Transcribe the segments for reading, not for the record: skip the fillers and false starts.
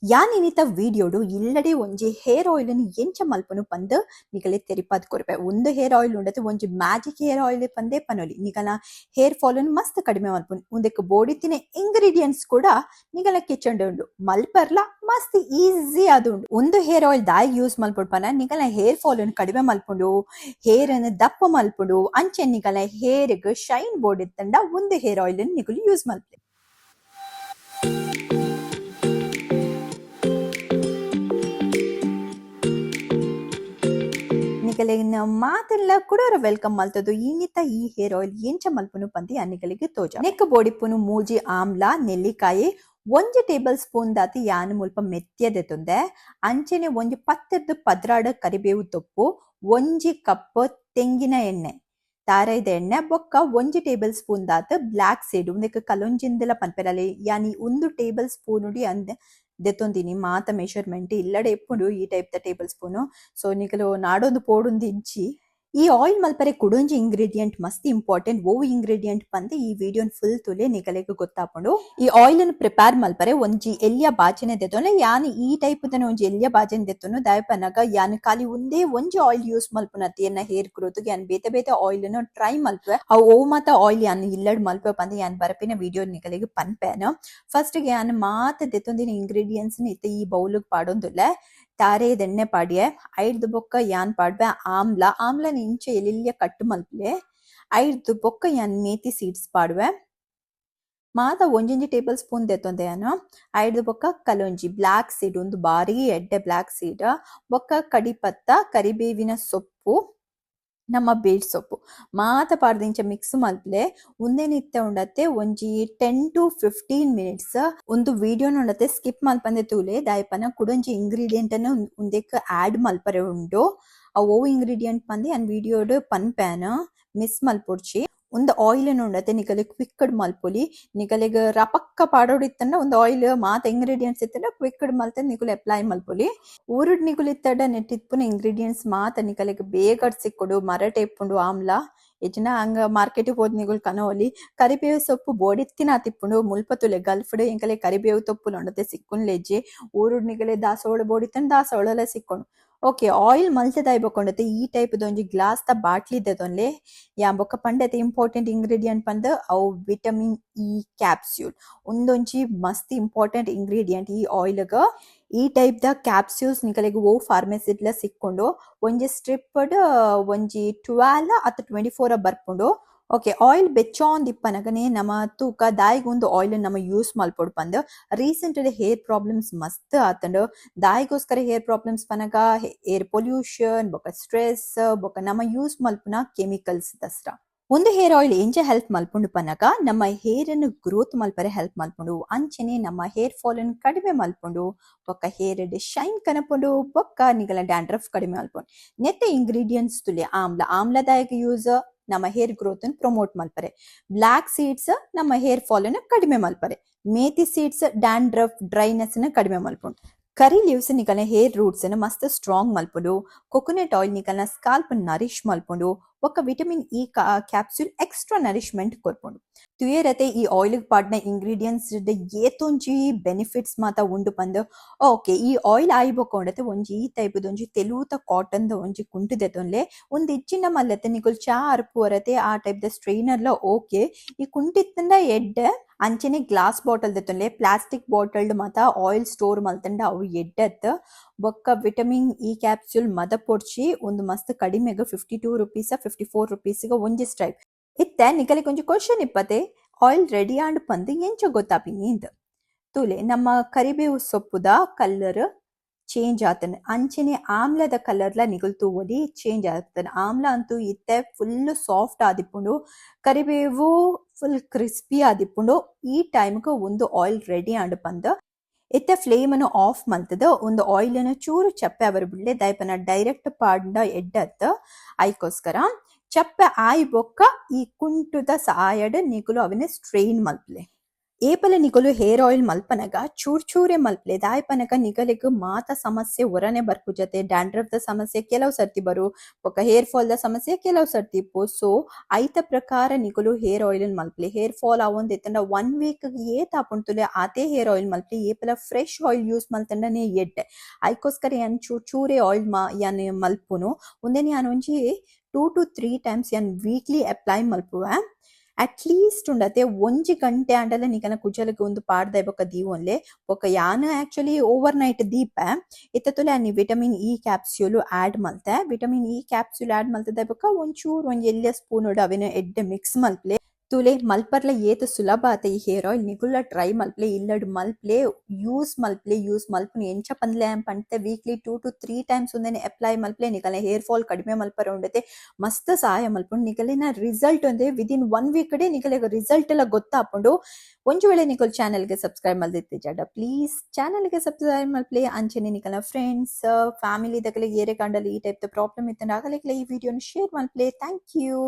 ಯಾನ್ ಇನ್ನಿತ ವಿಡಿಯೋಡು ಇಲ್ಲಡೆ ಒಂಜಿ ಹೇರ್ ಆಯಿಲ್ ಅನ್ನು ಎಂಚ ಮಲ್ಪನು ಪಂದ್ ನಿಗಲೆ ತೆರಿಪಾದ್ ಕೊರ್ಪೆ. ಒಂದು ಹೇರ್ ಆಯಿಲ್ ಉಂಡತೆ ಒಂಜಿ ಮ್ಯಾಜಿಕ್ ಹೇರ್ ಆಯಿಲ್ ಪಂದೆ ಪನೊಲಿ ನಿಗಲ ಹೇರ್ ಫಾಲ್ ಅನ್ನು ಮಸ್ತ್ ಕಡಿಮೆ ಮಲ್ಪುನು. ಉಂದಕ್ಕೆ ಬೋಡಿತ್ತಿನ ಇಂಗ್ರೀಡಿಯೆಂಟ್ಸ್ ಕೂಡ ನಿಗಲ ಕಿಚನ್ ಉಂಡು ಮಲ್ಪರ್ಲ ಮಸ್ತ್ ಈಸಿ ಅದು ಉಂಡು. ಒಂದು ಹೇರ್ ಆಯಿಲ್ ದಾಯಿ ಯೂಸ್ ಮಲ್ಪುಡು ಪನ ನಿಗಲ ಹೇರ್ ಫಾಲ್ ಅನ್ನು ಕಡಿಮೆ ಮಲ್ಪುಂಡು, ಹೇರ್ ಅನ್ನು ದಪ್ಪ ಮಲ್ಪುಂಡು, ಅಂಚೆ ನಿಗಲ ಹೇರ್ ಶೈನ್ ಬೋಡಿತ್ತಂಡ ಒಂದು ಹೇರ್ ಆಯಿಲ್ ಅನ್ನು ನಿಗಲು ಯೂಸ್ ಮಲ್ಪೆ. ನಿಗಲಿನ ಮಾತೆಲ್ಲ ಕೂಡ ವೆಲ್ಕಮ್ ಮಲ್ತದು ಇನ್ನಿತ ಈ ಹೇರ್ ಆಯಿಲ್ ಎಂಚ ಮಲ್ಪುನು ಪಂದಿ ಅನ್ನಿಗಳಿಗೆ ತೋಜ. ನೆಕ್ ಬೋಡಿಪ್ಪುನು ಮೂಜಿ ಆಮ್ಲ ನೆಲ್ಲಿಕಾಯಿ ಒಂಜಿ ಟೇಬಲ್ ಸ್ಪೂನ್ ದಾತಿ ಯಾನು ಮುಲ್ಪ ಮೆತ್ತಿಯದೆತುಂದೆ. ಅಂಚೆನೆ ಒಂಜಿ 10 ಪದ್ರಾಡ ಕರಿಬೇವು ತೊಪ್ಪು, ಒಂಜಿ ಕಪ್ ತೆಂಗಿನ ಎಣ್ಣೆ ತಾರೈದ ಎಣ್ಣೆ ಬೊಕ್ಕ ಒಂಜಿ ಟೇಬಲ್ ಸ್ಪೂನ್ ದಾತ್ ಬ್ಲಾಕ್ ಸೀಡ್ ಉಂದಕ್ಕೆ ಕಲೊಂಜಿಂದೆಲ್ಲ ಪನ್ಪೆರಲಿ ಯಾನಿ 1 ಟೇಬಲ್ ಸ್ಪೂನ್ ಉಡಿ ಅಂದೆ ದೆತ್ತೊಂದಿನಿ ಮಾತ ಮೆಷರ್ಮೆಂಟ್ ಇಲ್ಲಡೆ ಎಪ್ಪುಂಡು ಈ ಟೈಪ್ ದ ಟೇಬಲ್ ಸ್ಪೂನು. ಸೊ ನಿಕಲು ನಾಡೊಂದು ಪೋಡುಂದು ಇಂಚಿ ಈ ಆಯಿಲ್ ಮಲ್ಪರೆ ಕುಡೊಂಜಿ ಇಂಗ್ರೀಡಿಯೆಂಟ್ ಮಸ್ತ್ ಇಂಪಾರ್ಟೆಂಟ್. ಓ ಇಂಗ್ರೀಡಿಯೆಂಟ್ ಪಂದ್ ಈ ವಿಡಿಯೋನ್ ಫುಲ್ ತುಲೆ ನಿಕಲೆಗ್ ಗೊತ್ತಾಪುಂಡು. ಈ ಆಯಿಲ್ ಅನ್ನು ಪ್ರಿಪೇರ್ ಮಲ್ಪರೆ ಒಂಜಿ ಎಲ್ಲಿಯ ಬಾಚನೆ ದೆತ್ತೊಂಡ್ರೆ ಯಾನ್ ಈ ಟೈಪ್ ದನ ಒಂಜಿ ಎಲ್ಲಿಯ ಬಾಚನೆ ದೆತ್ತೊಂಡು ದಾಯಪನಗ ಯಾನ್ ಖಾಲಿ ಒಂದೇ ಒಂಜಿ ಆಯಿಲ್ ಯೂಸ್ ಮಲ್ಪುನತಿ ಎನ್ನ ಹೇರ್ ಗ್ರೋತ್ ಯಾನ್ ಬೇತೆ ಬೇತೆ ಆಯಿಲ್ ಅನ್ನು ಟ್ರೈ ಮಲ್ಪೆ. ಅವು ಓ ಮಾತ ಆಯಿಲ್ ಯಾನ್ ಇಲ್ಲಡ್ ಮಲ್ಪೆ ಪಂದ್ ಯಾನ್ ಬರಪಿನ ವಿಡಿಯೋ ನಿಕಲೆಗ್ ಪನ್ಪೇನ. ಫಸ್ಟ್ ಗೆ ಯಾನ್ ಮಾತ ದೆತ್ತೊಂದಿನ ಇಂಗ್ರೀಡಿಯೆಂಟ್ಸ್ ಇತ್ತ ಈ ಬೌಲ್ ಪಾಡೊಂದುಲ್ಲೆ ತಾರೇದ ಎಣ್ಣೆ ಪಾಡ್ಯೆ ಐದು ಬೊಕ್ಕ ಯಾನ್ ಪಾಡ್ಬೆ ಆಮ್ಲ ಇಂಚೆ ಎಲ್ಲಿಯ ಕಟ್ಟು ಮಲ್ಪಲೆ ಐದು ಬೊಕ್ಕ ಯಾನ್ ಮೇತಿ ಸೀಡ್ಸ್ ಪಾಡ್ವೆ ಮಾತ ಒಂಜೊಂಜಿ ಟೇಬಲ್ ಸ್ಪೂನ್ ದೆತ್ತೊಂದೆ ಯಾನು ಐದು ಬೊಕ್ಕ ಕಲೊಂಜಿ ಬ್ಲಾಕ್ ಸೀಡ್ ಒಂದು ಬಾರಿ ಎಡ್ಡೆ ಬ್ಲಾಕ್ ಸೀಡ್ ಬೊಕ್ಕ ಕಡಿಪತ್ತ ಕರಿಬೇವಿನ ಸೊಪ್ಪು ನಮ್ಮ ಬೇಡ್ ಸೊಪ್ಪು ಮಾತ ಪಾಡ್ದಿಂಚ ಮಿಕ್ಸ್ ಮಲ್ಪಲೆ ಉಂದೇನಿತ್ತೆ ಉಂಡತ್ತೆ ಒಂಜಿ 10 to 15 minutes ಒಂದು ವಿಡಿಯೋನ ಉಂಡತ್ತೆ ಸ್ಕಿಪ್ ಮಲ್ಪಂದೆ ತೂಲೆ ದಾಯಪನ ಕುಡೊಂಜಿ ಇಂಗ್ರೀಡಿಯೆಂಟ್ ಅನ್ನು ಉಂದೆಕ್ ಆಡ್ ಮಲ್ಪರೆ ಉಂಡು. ಅವು ಇಂಗ್ರೀಡಿಯೆಂಟ್ ಪಂದಿ ಅನ್ ವಿಡಿಯೋಡ್ ಪನ್ಪೇನ ಮಿಸ್ ಮಲ್ಪೊಡ್ಚಿ ಒಂದು ಆಯಿಲ್ ಉಂಡತ್ತೆ ನಿಕಲೆ ಕ್ವಿಕ್ಡ್ ಮಲ್ಪೊಲಿ ನಿಕಲೆಗ್ ರಪಕ್ಕ ಪಾಡೋಡಿತ್ತಂಡ ಒಂದು ಆಯಿಲ್ ಮಾತ ಇಂಗ್ರೀಡಿಯೆಂಟ್ಸ್ ಇತ್ತಂಡ ಕ್ವಿಕ್ಡ್ ಮಲ್ತ ನಿಕುಲು ಅಪ್ಲೈ ಮಲ್ಪೊಲಿ. ಊರುಡ್ ನಿಕುಲು ಇತ್ತಡ ನೆಟ್ಟಿತ್ಪುನ ಇಂಗ್ರೀಡಿಯೆಂಟ್ಸ್ ಮಾತ ನಿಕಲೆಗ್ ಬೇಗ ಸಿಕ್ಕೊಡು ಮರಟೆ ಇಪ್ಪುಂಡು ಆಮ್ಲ ಎಜ್ಜಿನ ಹಂಗ ಮಾರ್ಕೆಟಿಗೆ ಹೋದ್ ನಿಗುಲ್ ಕನೋಲಿ ಕರಿಬೇವು ಸೊಪ್ಪು ಬೋಡಿತ್ತಿನ ತಿಪ್ಪುಂಡು ಮುಲ್ಪತುಲೆ ಗಲ್ಫ್ಡ್ ಎಂಕಲೆ ಕರಿಬೇವು ತೊಪ್ಪು ನೊಂಡತೆ ಸಿಕ್ಕುನ್ಲೆಜ್ಜಿ ಊರುಡ್ ನಿಕಲೆ ದಾಸವಾಳ ಬೋಡಿತ್ತಂಡ ದಾಸವಾಳ ಸಿಕ್ಕೊಂಡು ಓಕೆ ಆಯಿಲ್ ಮಲ್ತದಾಯ್ ಬೊಕೊಂಡತೆ ಈ ಟೈಪ್ ಒಂಜಿ ಗ್ಲಾಸ್ ದ ಬಾಟ್ಲಿ ದೊಂದ್ಲೆ ಯಾ ಬೊಕ್ಕ ಪಂಡತೆ ಇಂಪಾರ್ಟೆಂಟ್ ಇಂಗ್ರೀಡಿಯೆಂಟ್ ಪಂದ್ ಅವು ವಿಟಮಿನ್ ಇ ಕ್ಯಾಪ್ಸ್ಯೂಲ್ ಒಂದೊಂಜಿ ಮಸ್ತ್ ಇಂಪಾರ್ಟೆಂಟ್ ಇಂಗ್ರೀಡಿಯೆಂಟ್ ಈ ಆಯಿಲ್ಗ. ಈ ಟೈಪ್ ದ ಕ್ಯಾಪ್ಸ್ಯೂಲ್ಸ್ ನಿಕಲೆಗ್ ಓ ಫಾರ್ಮಸಿಡ್ಲ ಸಿಕ್ಕೊಂಡು ಒಂಜಿ ಸ್ಟ್ರಿಪ್ಡ್ ಒಂಜಿ 12 ಅಥವಾ 24 ಬರ್ಪುಂಡು. ಓಕೆ ಆಯಿಲ್ ಬೆಚ್ಚೊಂದ್ ಇಪ್ಪನಗನೆ ನಮ್ಮ ತೂಕ ದಾಯಿಗೊಂದು ಆಯಿಲ್ ನಮ್ಮ ಯೂಸ್ ಮಲ್ಪೊಡು ಪಂದ್ ರೀಸೆಂಟ್ ಹೇರ್ ಪ್ರಾಬ್ಲಮ್ಸ್ ಮಸ್ತ್ ಆತಂಡು. ದಾಯಿಗೋಸ್ಕರ ಹೇರ್ ಪ್ರಾಬ್ಲಮ್ಸ್ ಪನಗ ಏರ್ ಪೊಲ್ಯೂಷನ್ ಬೊಕ ಸ್ಟ್ರೆಸ್ ಬೊಕ ನಮ್ಮ ಯೂಸ್ ಮಲ್ಪುನ ಕೆಮಿಕಲ್ಸ್ ದಸ್ರ ಒಂದು ಹೇರ್ ಆಯಿಲ್ ಎಂಚ ಹೆಲ್ಪ್ ಮಲ್ಪುಂಡು ಪನಗ ನಮ್ಮ ಹೇರ್ ಅನ್ನು ಗ್ರೋತ್ ಮಲ್ಪರೆ ಹೆಲ್ಪ್ ಮಲ್ಪುಂಡು. ಅಂಚೆನೆ ನಮ್ಮ ಹೇರ್ ಫಾಲ್ ಅನ್ನು ಕಡಿಮೆ ಮಲ್ಪುಂಡು ಬೊಕ್ಕ ಹೇರ್ ಶೈನ್ ಕನಪುಂಡು ಬೊಕ್ಕ ನಿಗಲ ಡ್ಯಾಂಡ್ರಫ್ ಕಡಿಮೆ ಮಲ್ಪುಂಡು. ನೆತ್ತೆ ಇಂಗ್ರೀಡಿಯೆಂಟ್ಸ್ ತುಲೆ ಆಮ್ಲದಾಯಕ ಯೂಸ್ ನಮ್ಮ ಹೇರ್ ಗ್ರೋತ್ ಅನ್ನು ಪ್ರಮೋಟ್ ಮಲ್ಪರೆ. ಬ್ಲಾಕ್ ಸೀಡ್ಸ್ ನಮ್ಮ ಹೇರ್ ಫಾಲ್ ಅನ್ನು ಕಡಿಮೆ ಮಲ್ಪರೆ. ಮೇಥಿ ಸೀಡ್ಸ್ ಡ್ಯಾಂಡ್ರಫ್ ಡ್ರೈನೆಸ್ ಅನ್ನು ಕಡಿಮೆ ಮಲ್ಪುಂಡು. ಕರಿ ಲೀವ್ಸ್ ನಿಕಲ್ನ ಹೇರ್ ರೂಟ್ಸ್ ಅನ್ನು ಮಸ್ತ್ ಸ್ಟ್ರಾಂಗ್ ಮಲ್ಪುಂಡು. ಕೊಕೊನಟ್ ಆಯಿಲ್ ನಿಕಲ್ನ ಸ್ಕಾಲ್ಪ್ ನರಿಶ್ ಮಲ್ಪುಂಡು ಬೊಕ್ಕ vitamin E capsule extra nourishment ಕೊರ್ಪುಂಡು. ತುಯೇರತೆ ಈ ಆಯಿಲ್ ಪಾಡ್ನ ಇಂಗ್ರೀಡಿಯೆಂಟ್ಸ್ ಏತೊಂಜಿ ಬೆನಿಫಿಟ್ಸ್ ಮಾತ ಉಂಡು ಪಂದ್ ಓಕೆ ಈ ಆಯಿಲ್ ಆಯಿ ಬೊಕೊಂಡತೆ ಒಂಜಿ ಈ ಟೈಪ್ ಒಂಜಿ ತೆಲೂತ ಕಾಟನ್ ದ ಒಂಜಿ ಕುಂಟು ದೆತೊನ್ಲೆ ಒಂದ್ ಇಚ್ಚಿನ ಮಲ್ಲತೆ ನಿಕುಲ್ ಚಾ ಅರ್ಪುವರತೆ ಆ ಟೈಪ್ ದ ಸ್ಟ್ರೈನರ್ಲ ಓಕೆ ಈ ಕುಂಟಿತ್ತಂಡ ಎಡ್ಡೆ ಅಂಚೆನೆ ಗ್ಲಾಸ್ ಬಾಟಲ್ ದೆತ್ತೊನ್ಲೆ ಪ್ಲಾಸ್ಟಿಕ್ ಬಾಟಲ್ಡ್ ಮಾತ ಆಯಿಲ್ ಸ್ಟೋರ್ ಮಲ್ತಂಡ ಅವು ಎಡ್ಡೆತ್ ಬೊಕ್ಕ ವಿಟಮಿನ್ ಇ ಕ್ಯಾಪ್ಸ್ಯೂಲ್ ಮದ ಪೊಡ್ಚಿ ಒಂದು ಮಸ್ತ್ ಕಡಿಮೆಗ 52 rupees 54 rupees ಒಂಜಿ ಸ್ಟ್ರೈಪ್ ಇತ್ತೆ ನಿಕಲೆ ಕೊಂಚ ಕ್ವಶನ್ ಇಪ್ಪತ್ತೆ ಆಯಿಲ್ ರೆಡಿ ಆಂಡ್ ಪಂದ್ ಎಂಚ ಗೊತ್ತಾಪಿನಿ ಇಂದ್ ತೂಲೆ ನಮ್ಮ ಕರಿಬೇವು ಸೊಪ್ಪುದ ಕಲರ್ ಚೇಂಜ್ ಆತನ ಅಂಚೆನೆ ಆಮ್ಲದ ಕಲರ್ಲ ನಿಗುಲ್ತು ಒಲಿ ಚೇಂಜ್ ಆಗ್ತಾನೆ. ಆಮ್ಲ ಅಂತೂ ಇತ್ತೆ ಫುಲ್ ಸಾಫ್ಟ್ ಆದಿಪ್ಪುಂಡು ಕರಿಬೇವು ಫುಲ್ ಕ್ರಿಸ್ಪಿ ಆದಿಪ್ಪುಂಡು. ಈ ಟೈಮ್ಗೆ ಒಂದು ಆಯಿಲ್ ರೆಡಿ ಆಂಡ್ ಪಂದ್ ಇತ್ತೆ ಫ್ಲೇಮ್ ಅನ್ನು ಆಫ್ ಮಲ್ತದ ಒಂದು ಆಯಿಲ್ ಅನ್ನು ಚೂರು ಚಪ್ಪೆ ಅವರು ಬಿಡ್ಲೆ ದಯಪನ ಡೈರೆಕ್ಟ್ ಪಾಡ್ಡ ಎಡ್ಡತ್ ಐಕೋಸ್ಕರ ಚಪ್ಪೆ ಆಯ್ ಬೊಕ್ಕ ಈ ಕುಂಟುದ ಸಾಯಡ್ ನಿಕುಲು ಅವನೇ ಸ್ಟ್ರೈನ್ ಮಲ್ಪಲೆ. ಏಪಲ ನಿಕಲು ಹೇರ್ ಆಯಿಲ್ ಮಲ್ಪನಗ ಚೂರ್ ಚೂರೆ ಮಲ್ಪಲೆ ದಾಯ್ಪನಗ ನಿಗಲಿಗ್ ಮಾತ ಸಮಸ್ಯೆ ಒರನೆ ಬರ್ಪುಜತೆ ಡ್ಯಾಂಡ್ರಫ್ ದ ಸಮಸ್ಯೆ ಕೆಲವು ಸರ್ತಿ ಬರು ಬೊಕ ಹೇರ್ ಫಾಲ್ ದ ಸಮಸ್ಯೆ ಕೆಲವು ಸರ್ತಿ ಇಪ್ಪು. ಸೊ ಐತ ಪ್ರಕಾರ ನಿಕಲು ಹೇರ್ ಆಯಿಲ್ ಮಲ್ಪಲೆ ಹೇರ್ ಫಾಲ್ ಅವೊಂದು ಎತ್ತಂಡ 1 ವೀಕ್ ಏತ್ ಆಪುಂತುಲೆ ಅದೇ ಹೇರ್ ಆಯಿಲ್ ಮಲ್ಪಲೆ ಏಪಲ ಫ್ರೆಶ್ ಆಯಿಲ್ ಯೂಸ್ ಮಲ್ತಂಡನೆ ಎಡ್ಡೆ ಐಕೋಸ್ಕರ ಯಾನ್ ಚೂರ್ ಚೂರೆ ಆಯಿಲ್ ಯಾನ್ ಮಲ್ಪುನು ಉಂದೆನ್ ಯಾನ್ ಒಂಜಿ 2 to 3 ಟೈಮ್ಸ್ ಯಾನ್ ವೀಕ್ಲಿ ಅಪ್ಲೈ ಮಲ್ಪುವೆ. ಅಟ್ಲೀಸ್ಟ್ ಉಂಡತೆ ಒಂಜಿ ಗಂಟೆ ಆಂಡಲ ನಿಕನ ಕುಜಲಗ್ ಒಂದು ಪಾಡ್ದ ಬೊಕ ದೀವೊನ್ಲೆ ಬೊಕ ಯಾನ್ ಆಕ್ಚುಲಿ ಓವರ್ ನೈಟ್ ದೀಪ ಇತ್ತತುಲೆ ಅನ್ನಿ ವಿಟಮಿನ್ ಇ ಕ್ಯಾಪ್ಸ್ಯೂಲ್ ಆಡ್ ಮಲ್ತೆ ವಿಟಮಿನ್ ಇ ಕ್ಯಾಪ್ಸ್ಯೂಲ್ ಆಡ್ ಮಲ್ತದ ಬೊಕ ಒಂಚೂರು ಒಂಜಿ ಎಲ್ಯ ಸ್ಪೂನ್ ಅವಿನ ಎಡ್ಡೆ ಮಿಕ್ಸ್ ಮಲ್ಪ್ಲೆ ತುಲೆ ಮಲ್ಪರ್ಲ ಏತ ಸುಲಭ ಆತ ಈ ಹೇರ್ ಆಯಿಲ್ ನಿಗುಲ್ಲ ಟ್ರೈ ಮಲ್ಪ್ಲೆ ಇಲ್ಲಡ್ ಮಲ್ಪ್ಲೆ ಯೂಸ್ ಮಲ್ಪುನು ಎಂಚ ಪಂದ್ಲೆ ಪಂಡ್ತೆ ವೀಕ್ಲಿ 2 to 3 ಟೈಮ್ಸ್ ಒಂದೇನೆ ಅಪ್ಲೈ ಮಲ್ಪ್ಲೆ ನಿಕಲ್ನ ಹೇರ್ ಫಾಲ್ ಕಡಿಮೆ ಮಲ್ಪರ ಉಂಡತೆ ಮಸ್ತ್ ಸಹಾಯ ಮಲ್ಪುಂಡು ನಿಕಲಿನ ರಿಸಲ್ಟ್ ಒಂದೇ ವಿದಿನ್ 1 ವೀಕ್ ಡೆ ನಿಕಲೆಗ ರಿಸಲ್ಟ್ ಎಲ್ಲ ಗೊತ್ತಾಪುಂಡು. ಒಂಜು ವೇಳೆ ನಿಕಲ್ ಚಾನೆಲ್ಗೆ ಸಬ್ಸ್ಕ್ರೈಬ್ ಮಲ್ದಿತ್ತೆ ಜಡ ಪ್ಲೀಸ್ ಚಾನೆಲ್ಗೆ ಸಬ್ಸ್ಕ್ರೈಬ್ ಮಲ್ಪ್ಲೆ ಅಂಚನೆ ನಿಕಲ್ನ ಫ್ರೆಂಡ್ಸ್ ಫ್ಯಾಮಿಲಿ ದಕಲೆ ಏರೆ ಕಾಂಡಲ್ಲಿ ಈ ಟೈಪ್ ದ ಪ್ರಾಬ್ಲಮ್ ಇತ್ತಂಡ ಆಗಲಿಕ್ಲೆ ಈ ವಿಡಿಯೋನ ಶೇರ್ ಮಲ್ಪ್ಲೆ ಥ್ಯಾಂಕ್ ಯು.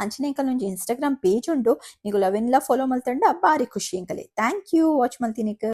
ಅಂಚನೆ ನಿಕಲ್ ಒಂಜಿ ಇನ್ಸ್ಟಾಗ್ರಾಮ್ ಪೇಜ್ ಉಂಡು ನಿಗುಲು ಅವೆಲ್ಲ ಫಾಲೋ ಮಲ್ತಂಡ ಬಾರಿ ಖುಷಿ ಎಂಕಲೆ ಥ್ಯಾಂಕ್ ಯು ವಾಚ್ ಮಲ್ತಿನಿಕ್.